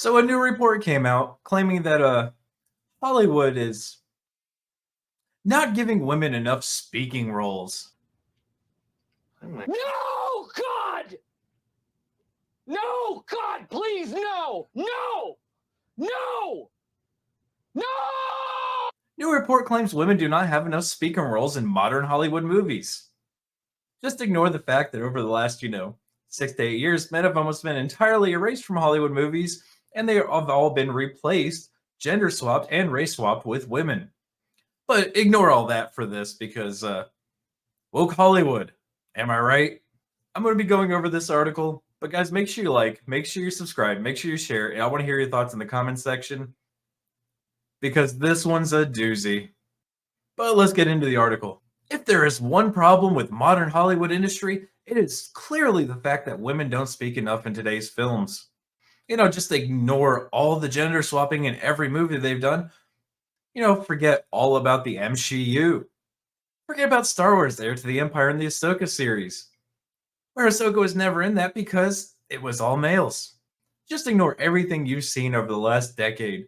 So a new report came out claiming that Hollywood is not giving women enough speaking roles. No, God! No, God, please, no! No! No! No! New report claims women do not have enough speaking roles in modern Hollywood movies. Just ignore the fact that over the last, 6 to 8 years, men have almost been entirely erased from Hollywood movies, and they have all been replaced, gender swapped, and race swapped with women. But ignore all that for this because woke Hollywood. Am I right? I'm going to be going over this article, but guys, make sure you like, make sure you subscribe, make sure you share, and I want to hear your thoughts in the comment section because this one's a doozy. But let's get into the article. If there is one problem with modern Hollywood industry, it is clearly the fact that women don't speak enough in today's films. Just ignore all the gender swapping in every movie they've done. Forget all about the MCU. Forget about Star Wars Heir to the Empire and the Ahsoka series, where Ahsoka was never in that because it was all males. Just ignore everything you've seen over the last decade.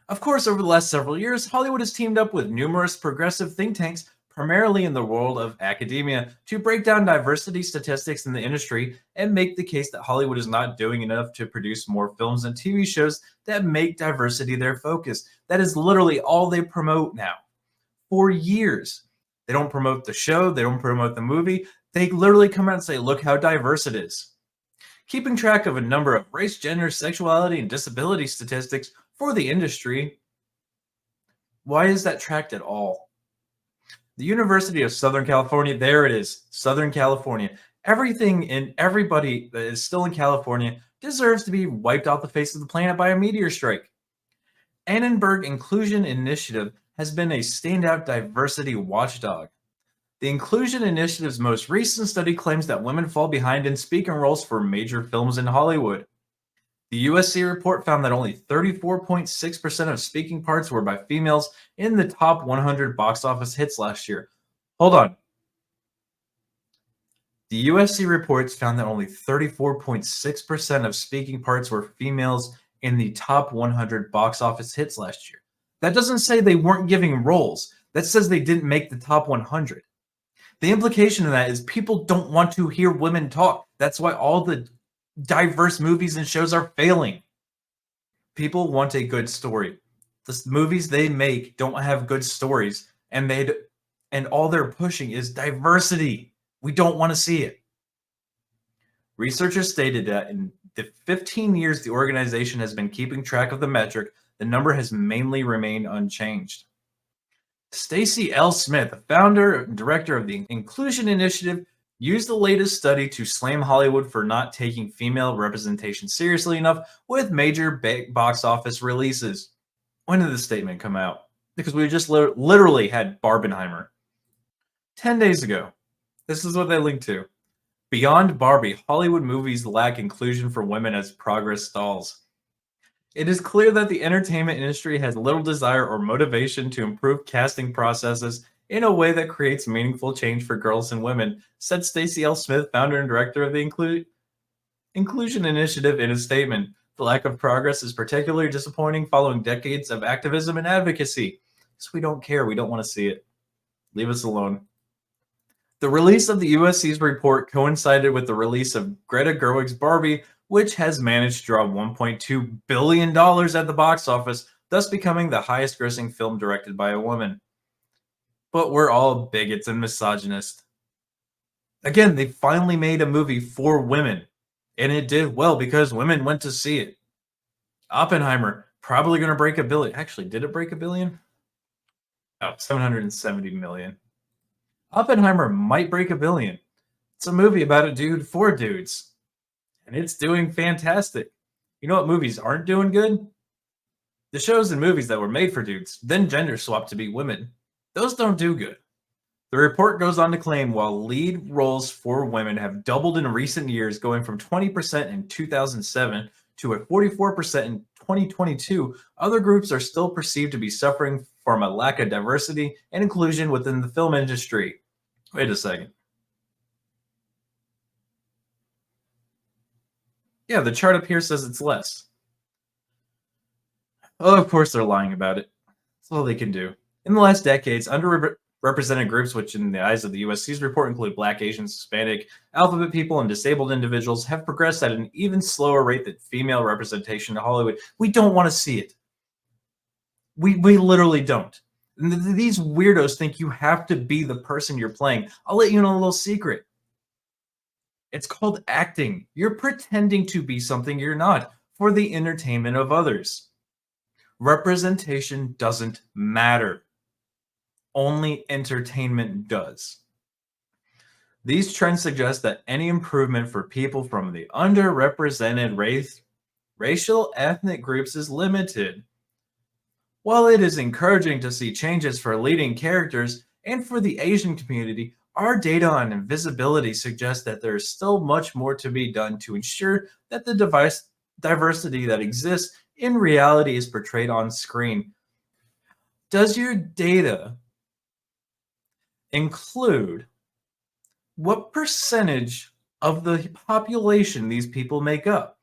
Of course, over the last several years, Hollywood has teamed up with numerous progressive think tanks, primarily in the world of academia, to break down diversity statistics in the industry and make the case that Hollywood is not doing enough to produce more films and TV shows that make diversity their focus. That is literally all they promote now. For years, they don't promote the show, they don't promote the movie. They literally come out and say, look how diverse it is. Keeping track of a number of race, gender, sexuality, and disability statistics for the industry, why is that tracked at all? The University of Southern California, there it is, Southern California. Everything and everybody that is still in California deserves to be wiped off the face of the planet by a meteor strike. Annenberg Inclusion Initiative has been a standout diversity watchdog. The Inclusion Initiative's most recent study claims that women fall behind in speaking roles for major films in Hollywood. The USC report found that only 34.6% of speaking parts were by females in the top 100 box office hits last year. Hold on. The USC reports found that only 34.6% of speaking parts were females in the top 100 box office hits last year. That doesn't say they weren't giving roles. That says they didn't make the top 100. The implication of that is people don't want to hear women talk. That's why all the diverse movies and shows are failing. People want a good story. The movies they make don't have good stories, and all they're pushing is diversity. We don't want to see it. Researchers stated that in the 15 years the organization has been keeping track of the metric, the number has mainly remained unchanged. Stacey L. Smith, the founder and director of the Inclusion Initiative, used the latest study to slam Hollywood for not taking female representation seriously enough with major box office releases. When did the statement come out? Because we just literally had Barbenheimer 10 days ago. This is what they linked to. Beyond Barbie, Hollywood movies lack inclusion for women as progress stalls. It is clear that the entertainment industry has little desire or motivation to improve casting processes in a way that creates meaningful change for girls and women, said Stacey L. Smith, founder and director of the Inclusion Initiative, in a statement. The lack of progress is particularly disappointing following decades of activism and advocacy. So we don't care. We don't want to see it. Leave us alone. The release of the USC's report coincided with the release of Greta Gerwig's Barbie, which has managed to draw $1.2 billion at the box office, thus becoming the highest grossing film directed by a woman. But we're all bigots and misogynists. Again, they finally made a movie for women, and it did well because women went to see it. Oppenheimer, probably going to break $1 billion. Actually, did it break $1 billion? Oh, 770 million. Oppenheimer might break $1 billion. It's a movie about a dude for dudes, and it's doing fantastic. You know what movies aren't doing good? The shows and movies that were made for dudes, then gender swapped to be women. Those don't do good. The report goes on to claim while lead roles for women have doubled in recent years, going from 20% in 2007 to a 44% in 2022, other groups are still perceived to be suffering from a lack of diversity and inclusion within the film industry. Wait a second. Yeah, the chart up here says it's less. Oh, of course they're lying about it. That's all they can do. In the last decades, underrepresented groups, which in the eyes of the USC's report include Black, Asians, Hispanic, alphabet people, and disabled individuals, have progressed at an even slower rate than female representation in Hollywood. We don't want to see it. We literally don't. These weirdos think you have to be the person you're playing. I'll let you know a little secret. It's called acting. You're pretending to be something you're not for the entertainment of others. Representation doesn't matter. Only entertainment does. These trends suggest that any improvement for people from the underrepresented racial ethnic groups is limited. While it is encouraging to see changes for leading characters and for the Asian community, our data on invisibility suggests that there is still much more to be done to ensure that the diversity that exists in reality is portrayed on screen. Does your data include what percentage of the population these people make up?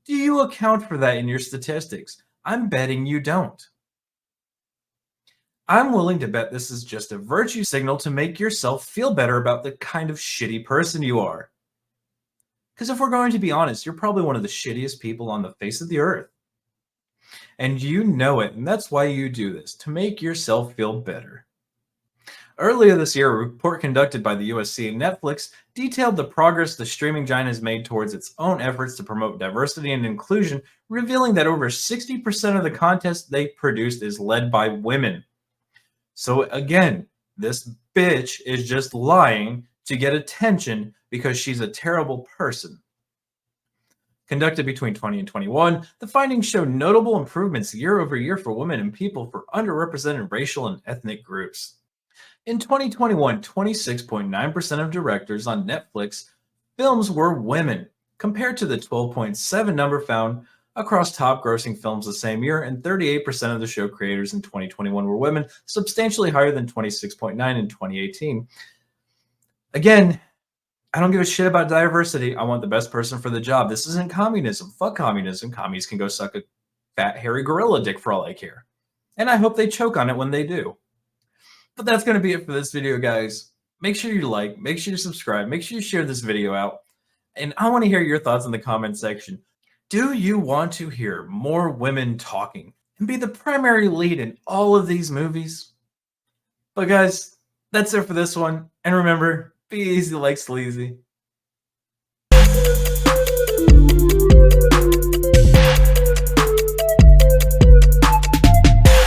Do you account for that in your statistics? I'm betting you don't. I'm willing to bet this is just a virtue signal to make yourself feel better about the kind of shitty person you are. Because if we're going to be honest, you're probably one of the shittiest people on the face of the earth. And you know it, and that's why you do this, to make yourself feel better. Earlier this year, a report conducted by the USC and Netflix detailed the progress the streaming giant has made towards its own efforts to promote diversity and inclusion, revealing that over 60% of the content they produced is led by women. So again, this bitch is just lying to get attention because she's a terrible person. Conducted between 20 and 21, the findings show notable improvements year over year for women and people for underrepresented racial and ethnic groups. In 2021, 26.9% of directors on Netflix films were women, compared to the 12.7 number found across top grossing films the same year, and 38% of the show creators in 2021 were women, substantially higher than 26.9 in 2018. Again, I don't give a shit about diversity. I want the best person for the job. This isn't communism. Fuck communism. Commies can go suck a fat, hairy gorilla dick for all I care. And I hope they choke on it when they do. But that's going to be it for this video, guys. Make sure you like, make sure you subscribe, make sure you share this video out. And I want to hear your thoughts in the comment section. Do you want to hear more women talking and be the primary lead in all of these movies? But guys, that's it for this one. And remember, be easy like sleazy.